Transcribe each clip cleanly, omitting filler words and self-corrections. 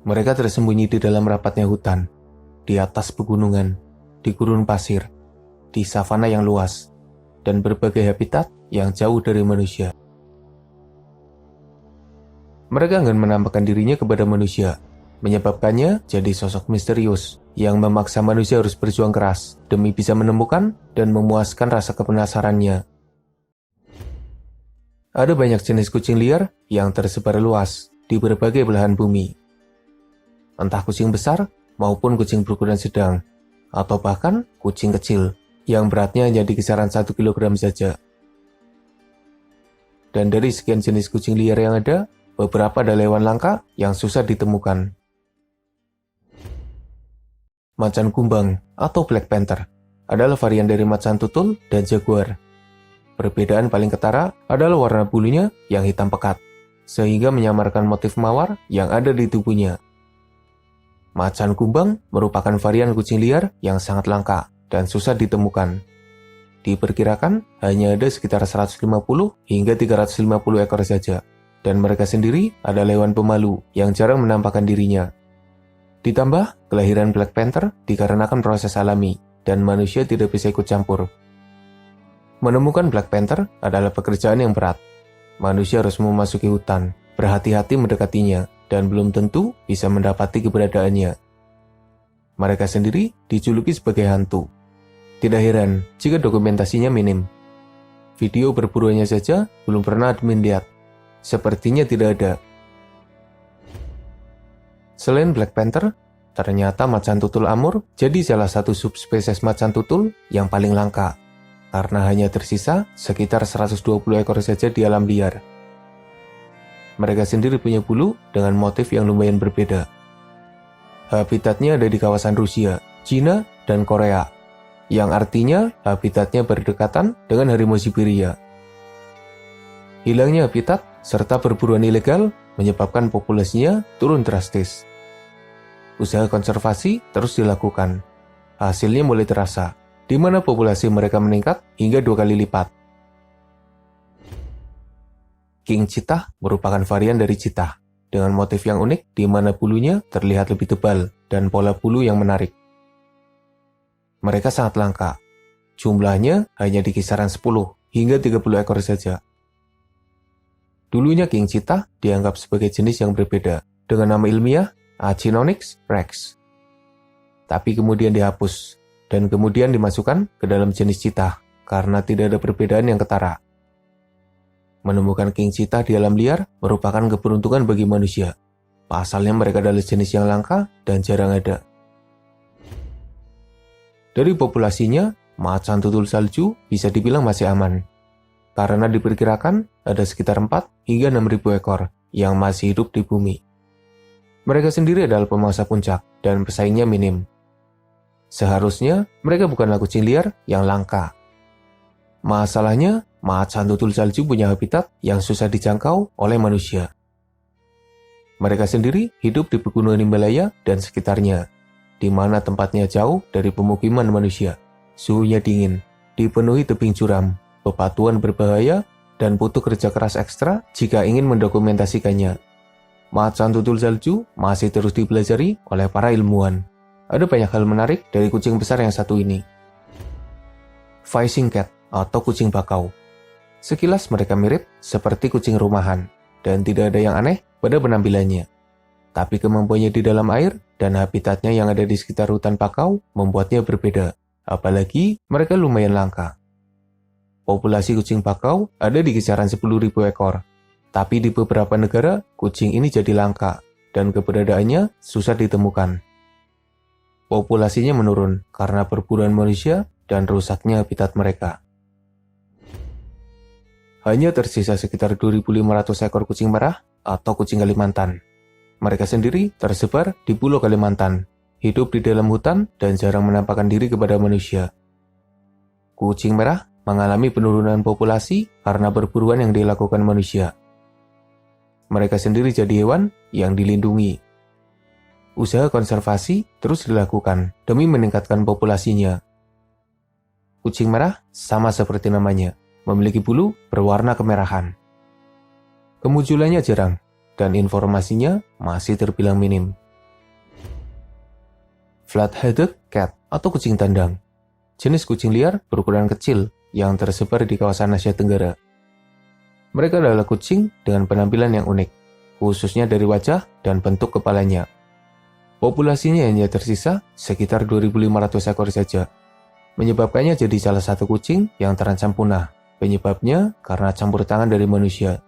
Mereka tersembunyi di dalam rapatnya hutan, di atas pegunungan, di gurun pasir, di savana yang luas, dan berbagai habitat yang jauh dari manusia. Mereka enggan menampakkan dirinya kepada manusia, menyebabkannya jadi sosok misterius yang memaksa manusia harus berjuang keras demi bisa menemukan dan memuaskan rasa kepenasarannya. Ada banyak jenis kucing liar yang tersebar luas di berbagai belahan bumi. Entah kucing besar maupun kucing berukuran sedang, atau bahkan kucing kecil yang beratnya hanya di kisaran 1 kilogram saja. Dan dari sekian jenis kucing liar yang ada, beberapa adalah hewan langka yang susah ditemukan. Macan kumbang atau Black Panther adalah varian dari macan tutul dan jaguar. Perbedaan paling ketara adalah warna bulunya yang hitam pekat, sehingga menyamarkan motif mawar yang ada di tubuhnya. Macan kumbang merupakan varian kucing liar yang sangat langka dan susah ditemukan. Diperkirakan hanya ada sekitar 150 hingga 350 ekor saja, dan mereka sendiri adalah hewan pemalu yang jarang menampakkan dirinya. Ditambah, kelahiran Black Panther dikarenakan proses alami, dan manusia tidak bisa ikut campur. Menemukan Black Panther adalah pekerjaan yang berat. Manusia harus memasuki hutan, berhati-hati mendekatinya, dan belum tentu bisa mendapati keberadaannya. Mereka sendiri dijuluki sebagai hantu. Tidak heran jika dokumentasinya minim. Video perburuannya saja belum pernah admin lihat. Sepertinya tidak ada. Selain Black Panther, ternyata macan tutul Amur jadi salah satu subspesies macan tutul yang paling langka, karena hanya tersisa sekitar 120 ekor saja di alam liar. Mereka sendiri punya bulu dengan motif yang lumayan berbeda. Habitatnya ada di kawasan Rusia, Cina, dan Korea, yang artinya habitatnya berdekatan dengan harimau Siberia. Hilangnya habitat serta perburuan ilegal menyebabkan populasinya turun drastis. Usaha konservasi terus dilakukan. Hasilnya mulai terasa, di mana populasi mereka meningkat hingga 2 kali lipat. King Cheetah merupakan varian dari cheetah, dengan motif yang unik di mana bulunya terlihat lebih tebal dan pola bulu yang menarik. Mereka sangat langka. Jumlahnya hanya di kisaran 10 hingga 30 ekor saja. Dulunya King Cheetah dianggap sebagai jenis yang berbeda, dengan nama ilmiah Achinonyx rex. Tapi kemudian dihapus, dan kemudian dimasukkan ke dalam jenis cheetah, karena tidak ada perbedaan yang ketara. Menemukan King Cheetah di alam liar merupakan keberuntungan bagi manusia. Pasalnya mereka adalah jenis yang langka dan jarang ada. Dari populasinya, macan tutul salju bisa dibilang masih aman, karena diperkirakan ada sekitar 4 hingga 6.000 ekor yang masih hidup di bumi. Mereka sendiri adalah pemangsa puncak dan pesaingnya minim. Seharusnya mereka bukanlah kucing liar yang langka. Masalahnya, macan tutul salju punya habitat yang susah dijangkau oleh manusia. Mereka sendiri hidup di pegunungan Himalaya dan sekitarnya, di mana tempatnya jauh dari pemukiman manusia. Suhunya dingin, dipenuhi tebing curam, bebatuan berbahaya, dan butuh kerja keras ekstra jika ingin mendokumentasikannya. Macan tutul salju masih terus dipelajari oleh para ilmuwan. Ada banyak hal menarik dari kucing besar yang satu ini. Fighting cat atau kucing bakau. Sekilas mereka mirip seperti kucing rumahan, dan tidak ada yang aneh pada penampilannya. Tapi kemampuannya di dalam air dan habitatnya yang ada di sekitar hutan bakau membuatnya berbeda, apalagi mereka lumayan langka. Populasi kucing bakau ada di kisaran 10.000 ekor, tapi di beberapa negara kucing ini jadi langka, dan keberadaannya susah ditemukan. Populasinya menurun karena perburuan manusia dan rusaknya habitat mereka. Hanya tersisa sekitar 2.500 ekor kucing merah atau kucing Kalimantan. Mereka sendiri tersebar di Pulau Kalimantan, hidup di dalam hutan dan jarang menampakkan diri kepada manusia. Kucing merah mengalami penurunan populasi karena perburuan yang dilakukan manusia. Mereka sendiri jadi hewan yang dilindungi. Usaha konservasi terus dilakukan demi meningkatkan populasinya. Kucing merah sama seperti namanya, memiliki bulu berwarna kemerahan. Kemunculannya jarang, dan informasinya masih terbilang minim. flat-headed cat atau kucing tandang. Jenis kucing liar berukuran kecil yang tersebar di kawasan Asia Tenggara. Mereka adalah kucing dengan penampilan yang unik, khususnya dari wajah dan bentuk kepalanya. Populasinya hanya tersisa sekitar 2.500 ekor saja, menyebabkannya jadi salah satu kucing yang terancam punah. Penyebabnya karena campur tangan dari manusia.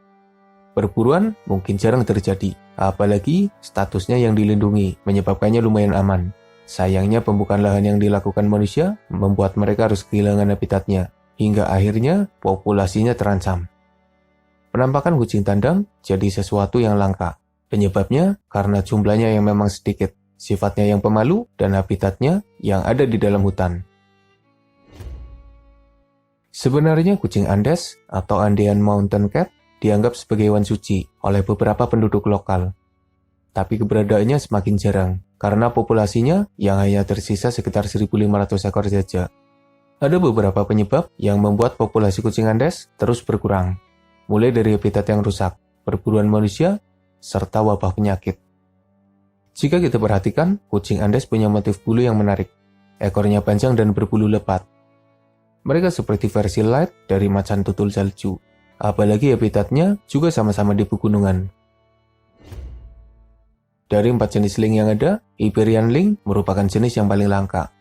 Perburuan mungkin jarang terjadi, apalagi statusnya yang dilindungi, menyebabkannya lumayan aman. Sayangnya pembukaan lahan yang dilakukan manusia membuat mereka harus kehilangan habitatnya, hingga akhirnya populasinya terancam. Penampakan kucing tandang jadi sesuatu yang langka. Penyebabnya karena jumlahnya yang memang sedikit, sifatnya yang pemalu, dan habitatnya yang ada di dalam hutan. Sebenarnya kucing Andes atau Andean Mountain Cat dianggap sebagai hewan suci oleh beberapa penduduk lokal. Tapi keberadaannya semakin jarang, karena populasinya yang hanya tersisa sekitar 1.500 ekor saja. Ada beberapa penyebab yang membuat populasi kucing Andes terus berkurang, mulai dari habitat yang rusak, perburuan manusia, serta wabah penyakit. Jika kita perhatikan, kucing Andes punya motif bulu yang menarik. Ekornya panjang dan berbulu lebat. Mereka seperti versi light dari macan tutul salju, apalagi habitatnya juga sama-sama di pegunungan. Dari 4 jenis lynx yang ada, Iberian lynx merupakan jenis yang paling langka.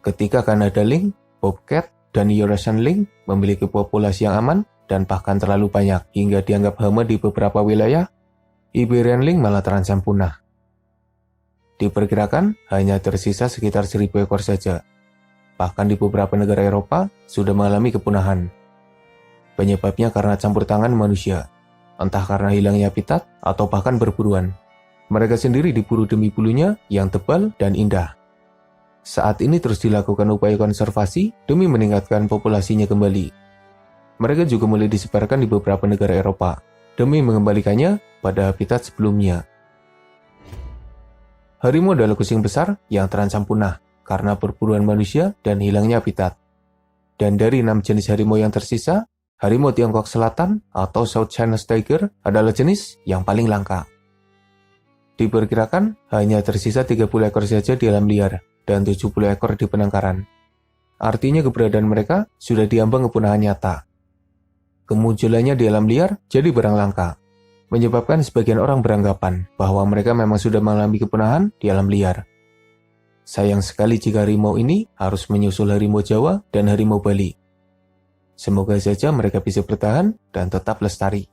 Ketika Canada lynx, bobcat, dan Eurasian lynx memiliki populasi yang aman dan bahkan terlalu banyak hingga dianggap hama di beberapa wilayah, Iberian lynx malah terancam punah. Diperkirakan hanya tersisa sekitar 1.000 ekor saja. Bahkan di beberapa negara Eropa sudah mengalami kepunahan. Penyebabnya karena campur tangan manusia, entah karena hilangnya habitat atau bahkan berburuan. Mereka sendiri diburu demi bulunya yang tebal dan indah. Saat ini terus dilakukan upaya konservasi demi meningkatkan populasinya kembali. Mereka juga mulai disebarkan di beberapa negara Eropa demi mengembalikannya pada habitat sebelumnya. Harimau adalah kucing besar yang terancam punah karena perburuan manusia dan hilangnya habitat. Dan dari 6 jenis harimau yang tersisa, harimau Tiongkok Selatan atau South China Tiger adalah jenis yang paling langka. Diperkirakan hanya tersisa 30 ekor saja di alam liar dan 70 ekor di penangkaran. Artinya keberadaan mereka sudah diambang kepunahan nyata. Kemunculannya di alam liar jadi barang langka, menyebabkan sebagian orang beranggapan bahwa mereka memang sudah mengalami kepunahan di alam liar. Sayang sekali jika harimau ini harus menyusul harimau Jawa dan harimau Bali. Semoga saja mereka bisa bertahan dan tetap lestari.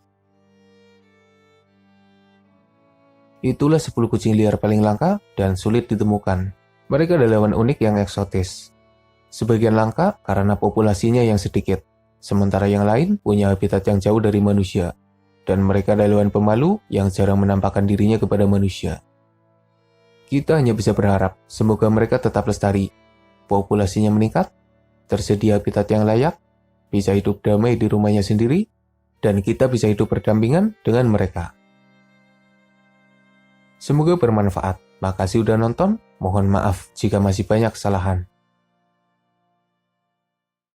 Itulah 10 kucing liar paling langka dan sulit ditemukan. Mereka adalah hewan unik yang eksotis. Sebagian langka karena populasinya yang sedikit, sementara yang lain punya habitat yang jauh dari manusia, dan mereka adalah hewan pemalu yang jarang menampakkan dirinya kepada manusia. Kita hanya bisa berharap semoga mereka tetap lestari, populasinya meningkat, tersedia habitat yang layak, bisa hidup damai di rumahnya sendiri, dan kita bisa hidup berdampingan dengan mereka. Semoga bermanfaat. Makasih udah nonton. Mohon maaf jika masih banyak kesalahan.